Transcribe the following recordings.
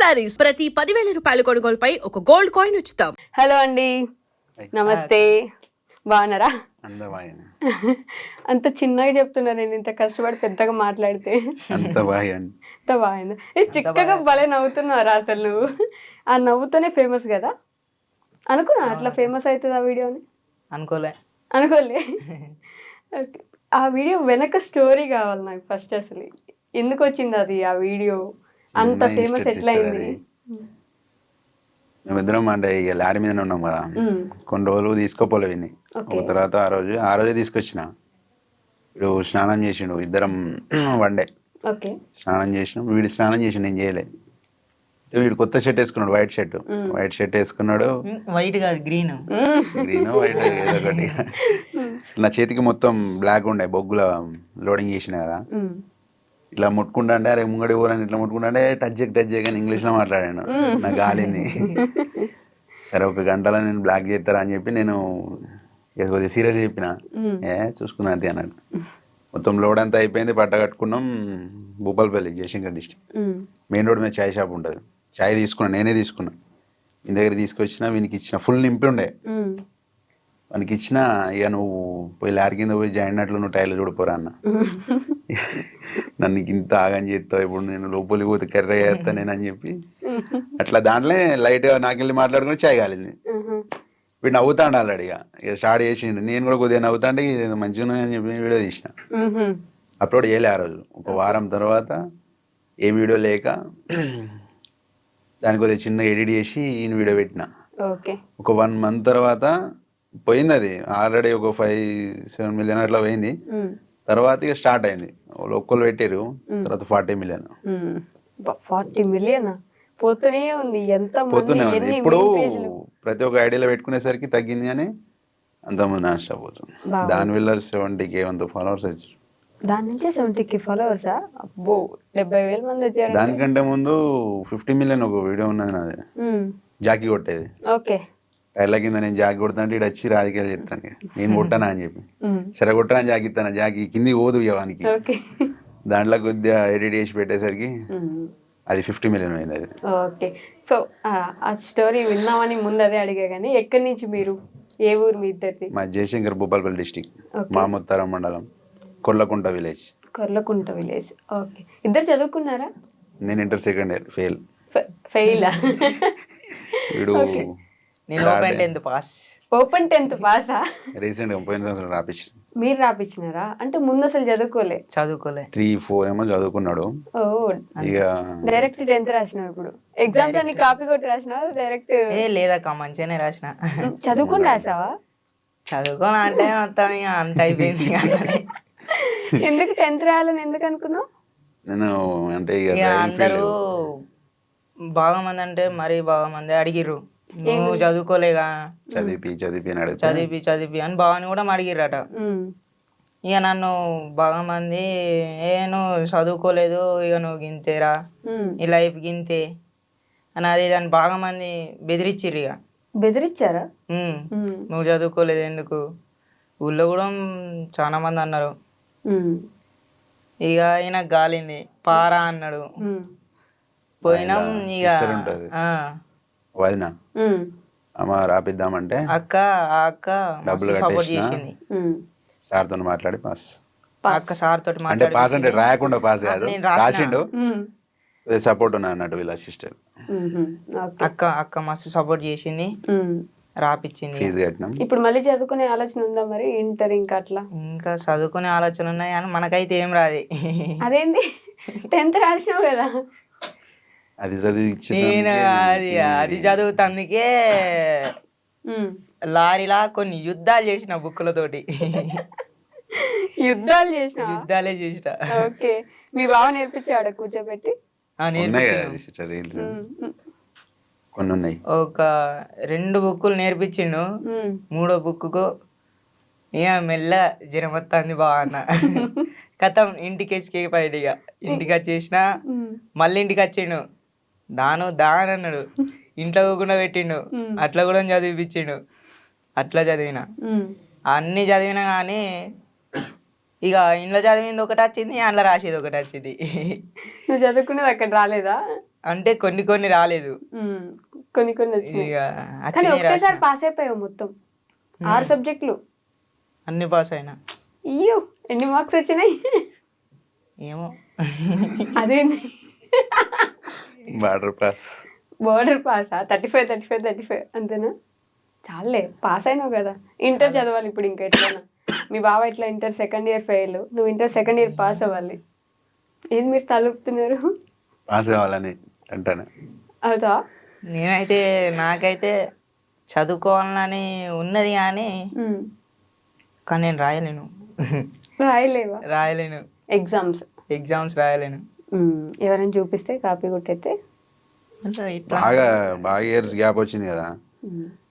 శారీస్ ప్రతి 10,000 రూపాయల కొనుగోలుపై ఒక గోల్డ్ కాయిన్ ఉచితం. హలో అండి, నమస్తే. బాగున్నారా? అంత చిన్నగా చెప్తున్నా, నేను ఇంత కష్టపడి పెద్దగా మాట్లాడితే అంత బాగుంది. చిక్కగా భలే నవ్వుతున్నారా అసలు నువ్వు. ఆ నవ్వుతోనే ఫేమస్ కదా అనుకున్నా. అట్లా ఫేమస్ అవుతుంది ఆ వీడియోని అనుకోలే. ఓకే, ఆ వీడియో వెనక స్టోరీ కావాలి నాకు ఫస్ట్. అసలు ఎందుకు వచ్చింది అది, ఆ వీడియో అంత ఫేమస్ ఎట్లా అయింది? మేమిద్దరం అంటే ఇక లారీ మీదనే ఉన్నాం కదా, కొన్ని రోజులు తీసుకోపోలే విని. ఒక తర్వాత ఆ రోజే తీసుకొచ్చిన. వీడు స్నానం చేసిండు, ఇద్దరం వన్డే స్నానం చేసినాం. వీడు స్నానం చేసి నేను చేయలే. వీడు కొత్త షర్ట్ వేసుకున్నాడు, వైట్ షర్ట్ వేసుకున్నాడు. వైట్ కాదు, గ్రీన్ వైట్ ఏదో ఒకటి. నా చేతికి మొత్తం బ్లాక్ ఉండే, బొగ్గుల లోడింగ్ చేసిన కదా. ఇట్లా ముట్టుకుంటా అంటే అరే ముంగడి ఊరని ఇట్లా ముట్టుకుంటా అంటే టచ్ చేయగానే ఇంగ్లీష్లో మాట్లాడాను. నాకు గాలింది. సరే ఒక గంటలో నేను బ్లాక్ చేస్తారా అని చెప్పి నేను కొద్దిగా సీరియస్ చెప్పిన. చూసుకున్నా అంతే అన్నాడు. మొత్తం లోడ్ అంతా అయిపోయింది, పట్ట కట్టుకున్నాం. Bhupalpally, Jayashankar district main road మీద చాయ్ షాప్ ఉంటుంది. చాయ్ తీసుకున్నా, నేనే తీసుకున్నా. మీ దగ్గర తీసుకొచ్చిన, వీనికి ఇచ్చిన. ఫుల్ నింపి ఉండే వానికి ఇచ్చిన. ఇక నువ్వు పోయి లారీ కింద పోయి జాయిన్ అట్లు నువ్వు టైర్లు చూడిపోరా అన్న. నన్ను ఇంత ఆగని చేస్తావు, ఇప్పుడు నేను లోపలికి పోతే కర్ర చేస్తా నేను అని చెప్పి అట్లా దాంట్లో లైట్గా నాకెళ్ళి మాట్లాడుకుని చాయ్ కాలింది. వీడు నవ్వుతాడు ఆల్రెడీ. ఇక స్టార్ట్ చేసిండు. నేను కూడా కొద్దిగా నవ్వుతాంటే ఇది మంచిగా ఉన్నాయని చెప్పి వీడియో తీసిన. అప్లోడ్ చేయలే ఆ రోజు. ఒక వారం తర్వాత ఏ వీడియో లేక దానికి కొద్దిగా చిన్న ఎడిట్ చేసి ఈయన వీడియో పెట్టిన. ఒక 1 month తర్వాత పోయింది అది. ఆల్రెడీ ఒక 5-7 million అట్లా పోయింది. తర్వాత ఇక స్టార్ట్ అయింది. ఒక్కళ్ళు పెట్టారు, తర్వాత 40 million. 40 million పోతూనే ఉంది. పోతూనే ఉంది. ఇప్పుడు ప్రతి ఒక్క ఐడియాలో పెట్టుకునేసరికి తగ్గింది, కానీ అంతమంది నాశ పోతుంది. దానివల్ల 70K ఫాలోవర్స్ వచ్చారు. దాని నుంచి 70K ఫాలోవర్సా? అబ్బో, 70,000 మంది వచ్చారు. దానికంటే ముందు 50 million ఒక వీడియో ఉన్నది నాది, జాకీ కొట్టేది. ఓకే, టైర్ల కింద నేను జాకీ కొడతానంటే ఇటు వచ్చి రాజకీయాలు చెప్తాను. నేను కొట్టానా అని చెప్పి సరే కొట్టా అని జాకీ ఇస్తాను. జాకీ కింది పోదు ఇవ్వడానికి. దాంట్లో కొద్దిగా ఎడిట్ చేసి పెట్టేసరికి అది 50 million అయింది అది. ఓకే, సో ఆ స్టోరీ విన్నామని ముందు అదే అడిగా. కానీ ఎక్కడి నుంచి మీరు, ఏ ఊరు మీ ఇద్దరిది? మా జయశంకర్, భూపాలపల్లి డిస్టిక్, మాముత్తరం మండలం, కొర్లకుంట విలేజ్. ఓకే, ఇద్దరు చదువుకున్నారా? నేను ఇంటర్ సెకండ్ ఇయర్ ఫెయిల్. వీడు ఓపెన్ 10th పాసా? రీసెంట్ గా పోయిన సంవత్సరం రాపించిన. మీరు రాపించినారా? అంటే ముందు అసలు చదువుకోలే? 3-4 ఏమో చదువుకున్నాడు. ఇక డైరెక్ట్ 10th రాసినావు. ఇప్పుడు ఎగ్జామ్ లో కాపీ కొట్టి రాసినావు డైరెక్ట్? లేదక్క, మంచిగానే రాసిన. చదువుకుని రాసావా? చదువుకోని అంటే మొత్తం అంత అయిపోయింది. ఎందుకు 10th రాయాలని ఎందుకు అనుకున్నావు? నేను అంటే అందరూ బాగా మంది అంటే మరీ బాగా మంది అడిగిర్రు, నువ్వు చదువుకోలేగా, చదివి అని బావని కూడా అడిగిర్రట. ఇక నన్ను బాగా మంది నువ్వు చదువుకోలేదు, ఇక నువ్వు గింతేరా, ఈ లైఫ్ గింతే అని అది దాన్ని బాగా మంది బెదిరించిర్రు. ఇక బెదిరించారా? నువ్వు చదువుకోలేదు ఎందుకు, ఊళ్ళో కూడా చాలా మంది అన్నారు. ఇక ఈయన గాలింది, పారా అన్నాడు. పోయినాం. ఇక వదినా రాపిద్దామంటే అక్క డబ్బులు సపోర్ట్ చేసింది. సార్ తో మాట్లాడి పాస్. అక్క సార్ తోటి అంటే పాస్ అంటే రాయకుండా పాస్ కాదు, రాసిండు. సపోర్ట్ ఉన్నా అన్నట్టు వీళ్ళ సిస్టర్. అక్క మస్తు సపోర్ట్ చేసింది, రాపిచ్చింది. ఫీజు కట్టినాం. ఇప్పుడు మళ్ళీ చదువుకునే ఆలోచన ఉందా మరి? ఇంటర్ ఇంకా అట్లా ఇంకా చదువుకునే ఆలోచన ఉన్నాయి కానీ మనకైతే ఏం రాదు. అదేంటి? 10th రాసినావు కదా. అది చదివి అది చదువుతందుకే లారీలా కొన్ని యుద్ధాలు చేసిన బుక్కులతోటి. యుద్ధాలే చేసిన. ఓకే, మీ బావ నేర్పించాడు కూర్చోబెట్టి? కొన్ని ఉన్నాయి. ఒక 2 బుక్కులు నేర్పించిండు. 3వ బుక్కు ఇక మెల్ల జ్వరం వస్తుంది బాగా అన్న. కథం ఇంటికి ఎస్కేపోయాడు. ఇక ఇంటికి వచ్చేసిన, మళ్ళీ ఇంటికి వచ్చిండు. దాని అన్నాడు, ఇంట్లో కూడా పెట్టిండు. అట్లా కూడా చదివిపించిండు. అట్లా చదివిన, అన్ని చదివినా కానీ ఇక ఇంట్లో చదివింది ఒకటి వచ్చింది, అందులో రాసేది ఒకటి వచ్చింది. నువ్వు చదువుకునేది అక్కడ రాలేదా? అంటే కొన్ని కొన్ని రాలేదు. కొన్ని కొన్ని వచ్చినాయి ఇక కానీ వచ్చినాయి ఒకేసారి రాసిన. పాస్ అయిపోయావు మొత్తం 6 సబ్జెక్టులు. అన్ని పాస్ అయినా. అయ్యో ఎన్ని మార్క్స్ వచ్చినాయి? ఏమో అదేంది బార్డర్ పాస్. బోర్డర్ పాసా? 35 అంతేనా? చాలే పాస్ అయినావు కదా. ఇంటర్ చదవాలి ఇప్పుడు ఇంకా ఎట్లైనా. మీ బావ ఇట్లా ఇంటర్ సెకండ్ ఇయర్ ఫెయిల్, నువ్వు ఇంటర్ సెకండ్ ఇయర్ పాస్ అవ్వాలి. ఏది మీరు తలుపుతున్నారు? పాస్ కావాలని అంటాను. అవుతా? నేనైతే నాకైతే చదువుకోవాలని ఉన్నది కానీ నేను రాయలేను. రాయలేవా? రాయలేను. ఎగ్జామ్స్ రాయలేను. ఎవరైనా చూపిస్తే కాపీ కొట్టయితే అంటే ఇట్లా బాగా ఇయర్స్ గ్యాప్ వచ్చింది కదా.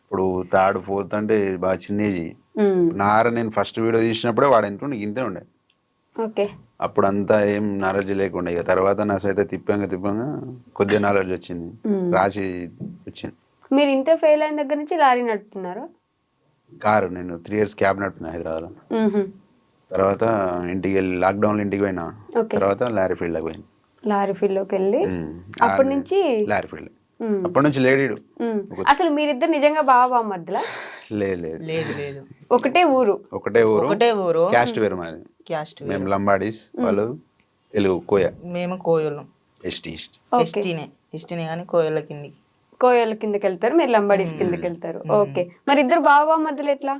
ఇప్పుడు 3rd 4th అంటే బాగా చిన్న ఏజ్. నేను ఫస్ట్ వీడియో తీసినప్పుడే వాడు ఎంత ఉండే, ఇంతే ఉండే. ఓకే. అప్పుడు అంతా ఏం నాలెడ్జ్ లేకుండా, ఇక తర్వాత నా సైతే తిప్పంగా కొద్దిగా నాలెడ్జ్ వచ్చింది, రాసి వచ్చింది. మీరు ఇంటర్ ఫెయిల్ అయిన దగ్గర నుంచి లారీ నడుపుతున్నారు? కారు నేను 3 years క్యాబ్ నడుపుతున్నా హైదరాబాద్లో. తర్వాత ఇంటికి వెళ్ళి లాక్డౌన్లో ఇంటికి పోయినా. తర్వాత లారీ ఫీల్డ్లోకి పోయినా. లారీ ఫీల్డ్లోకి వెళ్ళి అప్పటి నుంచి లారీ ఫీల్డ్. అప్పటి నుంచి లేడీడు. అసలు మీరిద్దరు నిజంగా బావమర్దులా? లేదు. ఒకటే ఊరు. క్యాస్ట్ వేరు మాది. మేము లంబాడీస్, వాళ్ళు తెలుగు కోయ. మేము కోయలం. ఎస్టీనే కానీ కోయల కిందకి వెళ్తారు, మీరు లంబాడీస్ కిందకి వెళ్తారు. ఓకే. మరి ఇద్దరు బావమర్దులు ఎట్లా?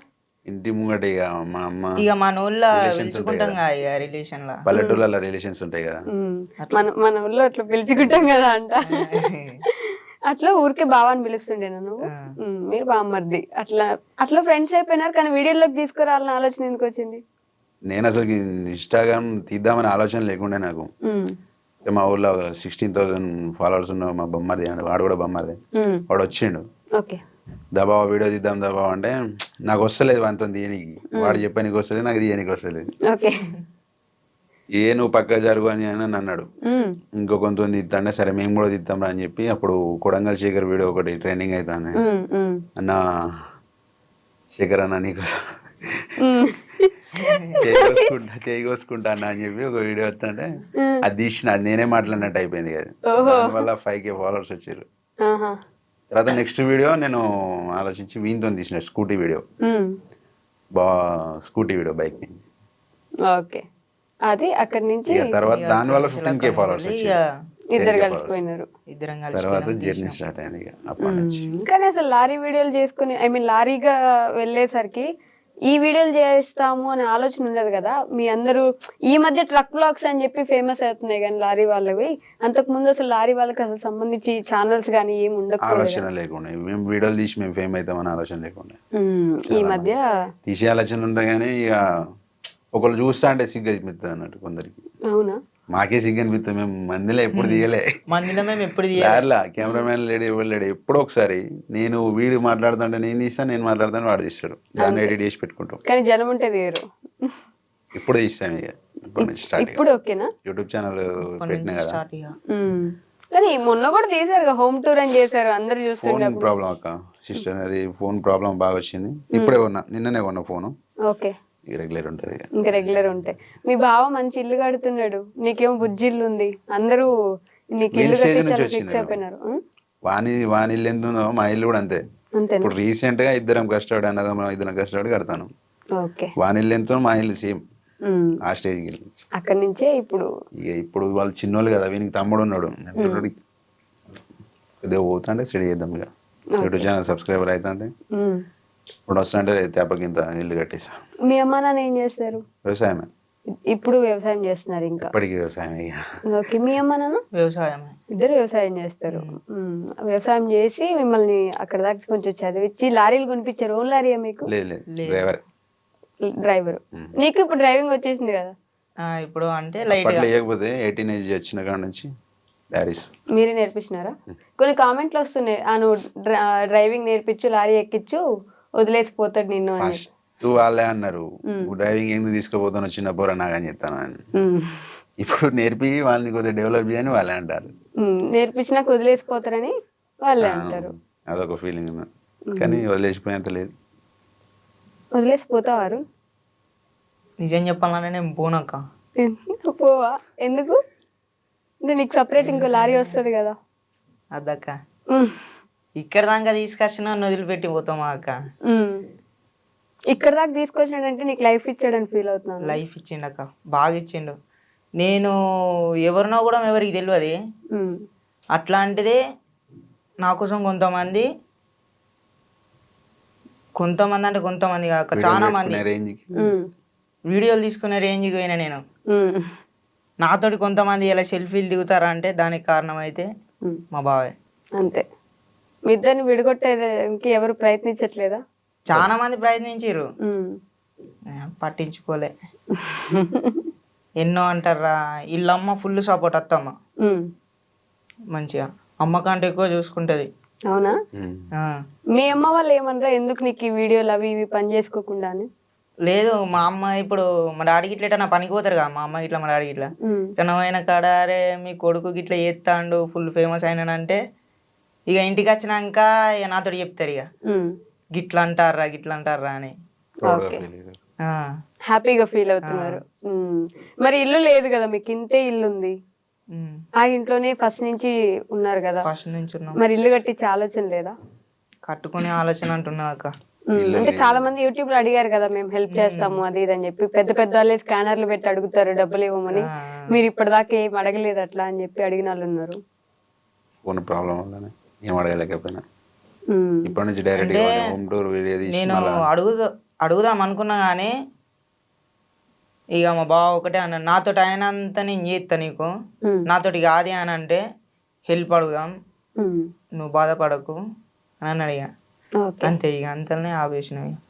ఇంటి ముంగట ఇక మా అమ్మ ఇక మన ఊళ్ళో పిలుచుకుంటాం కదా, రిలేషన్ లా, పల్లెటూళ్ళ రిలేషన్స్ ఉంటాయి కదా, మన ఊళ్ళో అట్లా పిలుచుకుంటాం కదా అంట. అట్లా ఊరికే బావ అని పిలుస్తుండే నన్ను. మీరు బామ్మర్ది అట్లా ఫ్రెండ్స్ అయిపోయినారు. కానీ వీడియోలోకి తీసుకురావాలని ఆలోచన ఎందుకు వచ్చింది? నేను అసలు ఇన్స్టాగ్రామ్ తీద్దామని ఆలోచన లేకుండే నాకు. మా ఊళ్ళో 16,000 followers ఉన్న మా బొమ్మది, వాడు కూడా బొమ్మది, వాడు వచ్చిండు. దబా వీడియో తీద్దాం దబా అంటే నాకు వస్తలేదు వానితో తీయనికి. వాడు చెప్పానికి వస్తలేదు, నాకు తీయనికి వస్తలేదు. నువ్వు పక్క జరుగు అని అన్నాడు. ఇంకో కొంత తీద్దాంటే సరే మేము కూడా తీద్దాం అని చెప్పి అప్పుడు కొడంగల్ శేఖర్ వీడియో ఒకటి ట్రెండింగ్ అవుతుంది. అన్న శేఖర్ అన్న నీకోసం చేయి కోసుకుంటా అన్న అని చెప్పి ఒక వీడియో వస్తుంటే అది తీసిన, అది నేనే మాట్లాడినట్టు అయిపోయింది కదా. దానివల్ల 5K followers వచ్చారు. తర్వాత నెక్స్ట్ వీడియో నేను ఆలోచించి వీనితో తీసిన స్కూటీ వీడియో బైక్ మీద. ఓకే. అది అక్కడి నుంచి తర్వాత దానివల్ల 15K followers వచ్చారు. ఇద్దరు కలిసిపోయినారు. తర్వాత జర్నీ స్టార్ట్ అయింది ఇక అప్పటి నుంచి. కానీ అసలు లారీ వీడియోలు చేసుకుని లారీగా వెళ్ళేసరికి ఈ వీడియోలు చేస్తాము అనే ఆలోచన ఉండదు కదా. మీ అందరూ ఈ మధ్య ట్రక్ బ్లాగ్స్ అని చెప్పి ఫేమస్ అవుతున్నాయి కానీ లారీ వాళ్ళవి, అంతకు ముందు అసలు లారీ వాళ్ళకి అసలు సంబంధించి ఛానల్స్ కానీ ఏమి ఉండదు, ఆలోచన లేకుండా మేము వీడియోలు తీసి మేము ఫేమ్ అవుతామని ఆలోచన లేకుండా. ఈ మధ్య తీసే ఆలోచన ఉంటాయి కానీ ఇక ఒకళ్ళు చూస్తా అంటే సిగ్గు అనిపిస్తుంది అన్నట్టు కొందరికి. అవునా? మాకే సిగ్గు అనిపిస్తుంది. మేము మందిలో ఎప్పుడు తీయలే, కెమెరామెన్ లేడు, ఎవరు లేడు. ఎప్పుడో ఒకసారి నేను వీడియో మాట్లాడుతుంటే నేను తీస్తాను, నేను మాట్లాడుతాను వాడు తీస్తాడు, దాన్ని ఎడిట్ చేసి పెట్టుకుంటాం. కానీ జనం ఉంటే తీయరు. ఇప్పుడు తీస్తాం ఇక ఇప్పటి నుంచి స్టార్ట్. ఇప్పుడు ఓకేనా? యూట్యూబ్ ఛానల్ పెట్టినా కదా. కానీ మొన్న కూడా చేశారు, హోమ్ టూర్ అని చేశారు, అందరు చూస్తుంటే. ఫోన్ ప్రాబ్లం అక్క సిస్టర్, అది ఫోన్ ప్రాబ్లం బాగా వచ్చింది. ఇప్పుడే కొన్నా, నిన్ననే కొన్నా ఫోను. ఓకే. రెగ్యులర్ ఉంటది, ఇంకా రెగ్యులర్ ఉంటాయి. మీ బావ మంచి ఇల్లు కడుతున్నాడు, నీకేమో బుజ్జి ఇల్లు ఉంది, అందరూ నీకు ఇల్లు ఫిక్స్ అయిపోయినారు. వాని ఇల్లు ఎంత ఉందో మా ఇల్లు కూడా అంతే. ఇప్పుడు రీసెంట్ గా ఇద్దరం కష్టపడి అన్నదమ్ములం ఇద్దరం కష్టపడి కడతాను. వాని ఇల్లు ఎంత మా ఇల్లు సేమ్ ఆ స్టేజ్కి వెళ్ళి అక్కడి నుంచే ఇప్పుడు వాళ్ళు చిన్నోళ్ళు కదా, వీనికి తమ్ముడు ఉన్నాడు, కొద్దిగా పోతుంటే స్టడీ చేద్దాం ఇక. యూట్యూబ్ ఛానల్ సబ్స్క్రైబర్ అవుతుంటే ఇప్పుడు వస్తుంటే తేపకింత ఇల్లు కట్టేసా. మీ అమ్మ నాన్న ఏం చేస్తారు? వ్యవసాయమే. ఇప్పుడు వ్యవసాయం చేస్తున్నారు ఇంకా? ఇప్పటికీ వ్యవసాయం. ఓకే. మీ అమ్మ నాన్న వ్యవసాయం, ఇద్దరు వ్యవసాయం చేస్తారు. వ్యవసాయం చేసి మిమ్మల్ని అక్కడ దాకా కొంచెం చదివించి లారీలు కొనిపించారు. ఓన్ లారీయా మీకు? డ్రైవర్. నీకు ఇప్పుడు డ్రైవింగ్ వచ్చేసింది కదా? ఇప్పుడు అంటే లైట్ లేకపోతే 18 ఏజ్ వచ్చిన కాడ నుంచి మీరే నేర్పించినారా? కొన్ని కామెంట్లు వస్తున్నాయి, నువ్వు డ్రైవింగ్ నేర్పించు, లారీ ఎక్కించు, వదిలేసిపోతాడు నిన్ను అని. వాళ్ళే అన్నారు, డ్రైవింగ్ ఎందుకు తీసుకుపోతాను చిన్న పోరా నాగని చెప్తాను అని. ఇప్పుడు నేర్పి వాళ్ళని కొద్దిగా డెవలప్ చేయని వాళ్ళే అంటారు. నేర్పించినాక వదిలేసిపోతారని వాళ్ళే అంటారు. అదొక ఫీలింగ్ ఉంది, కానీ వదిలేసిపోయేంత లేదు. వదిలేసిపోతావారు? నిజం చెప్పాలనే నేను పోనాక. పోవా? ఎందుకు? అంటే నీకు సపరేట్ ఇంకో లారీ వస్తుంది కదా. అద్దక్క ఉమ్, ఇక్కడ దాకా తీసుకొచ్చిన వదిలిపెట్టి పోతామా అక్క. ఉమ్. ఇక్కడ దాకా తీసుకొచ్చినాడంటే నీకు లైఫ్ ఇచ్చాడని ఫీల్ అవుతున్నాను. లైఫ్ ఇచ్చిండు అక్క, బాగా ఇచ్చిండు. నేను ఎవరినో కూడా ఎవరికి తెలియదు, ఉమ్, అట్లాంటిదే నా కోసం కొంతమంది అంటే కొంతమంది కాక చాలా మంది రేంజ్కి ఉమ్, వీడియోలు తీసుకునే రేంజ్కి పోయినా నేను. ఉమ్, నాతోటి కొంతమంది ఇలా సెల్ఫీలు దిగుతారా అంటే దానికి కారణం అయితే ఉమ్. మా బావే. అంతే. మీ ఇద్దరిని విడగొట్టేదానికి ఎవరు ప్రయత్నించట్లేదా? చాలా మంది ప్రయత్నించారు, ఉమ్. పట్టించుకోలే. ఎన్నో అంటారా, వీళ్ళమ్మ ఫుల్ సపోర్ట్, అత్తమ్మ ఉమ్. మంచిగా అమ్మ కంటే ఎక్కువ చూసుకుంటది. అవునా? ఆ. మీ అమ్మ వాళ్ళు ఏమనరా ఎందుకు నీకు ఈ వీడియోలు అవి ఇవి పని చేసుకోకుండా అని? లేదు, మా అమ్మ ఇప్పుడు మా డాడీకి ఇట్లా నా పనికి పోతారు కదా, మా అమ్మ ఇట్లా మా డాడీకి ఇట్లా ఉమ్, ఘనమైన కాడ అరే మీ కొడుకు గిట్లా చేస్తాడు ఫుల్ ఫేమస్ అయినాడంటే ఇక ఇంటికి వచ్చినాక ఇక నాతోటి చెప్తారు ఇక ఉమ్. గిట్లా అంటారా అని. ఓకే. ఆ. హ్యాపీగా ఫీల్ అవుతున్నారు. మరి ఇల్లు లేదు కదా మీకు, ఇంతే ఇల్లు ఉంది. ఆ ఇంట్లోనే ఫస్ట్ నుంచి ఉన్నారు కదా, ఫస్ట్ నుంచి ఉన్నాం. మరి ఇల్లు కట్టించే ఆలోచన లేదా? కట్టుకునే ఆలోచన అంటున్నా అక్క. అంటే చాలా మంది యూట్యూబ్ లో అడిగారు కదా, మేము హెల్ప్ చేస్తాము అది ఇది అని చెప్పి, పెద్ద పెద్ద వాళ్ళే స్కానర్లు పెట్టి అడుగుతారు డబ్బులు ఇవ్వమని. మీరు ఇప్పటిదాకా ఏం అడగలేదు అట్లా అని చెప్పి అడిగిన వాళ్ళు ఉన్నారు. ఫోన్ ప్రాబ్లం వల్లనే ఏం అడగలేకపోయినా. ఉమ్, ఇప్పటి నుంచి డైరెక్ట్ హోమ్ టూర్ వీడియో తీసి నేను మళ్ళా అడుగుదాం అనుకున్నా కానీ ఇక మా బావ ఒకటే అన్నాడు, నాతోటి అయినంత నేను చేస్తా నీకు, ఉమ్, నాతోటి కాదు అని అంటే హెల్ప్ అడుగుదాం, ఉమ్. నువ్వు బాధపడకు అని అన్నాడు. ఇక ఓకే. అంతే, ఇక అంతనే ఆపేసినవి.